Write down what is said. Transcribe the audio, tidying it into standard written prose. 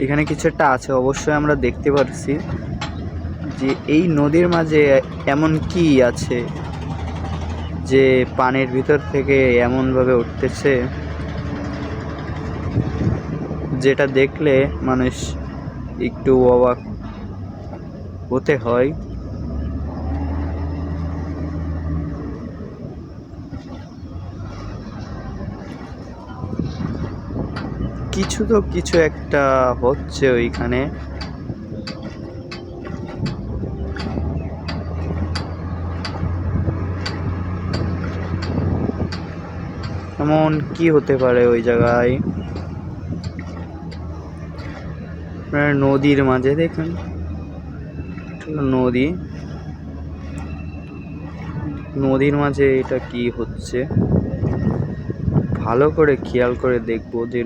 এখানে কিছু একটা আছে, অবশ্যই আমরা দেখতে পাচ্ছি যে এই নদীর মাঝে এমন কি আছে যে পানির ভিতর থেকে এমনভাবে উঠতেছে, যেটা দেখলে মানুষ একটু অবাক হতে হয়। কিছু একটা হচ্ছে ওইখানে। এমন কি হতে পারে ওই জায়গায়? নদীর মাঝে দেখুন, নদীর মাঝে এটা কি হচ্ছে, ভালো করে খেয়াল করে দেখবো যে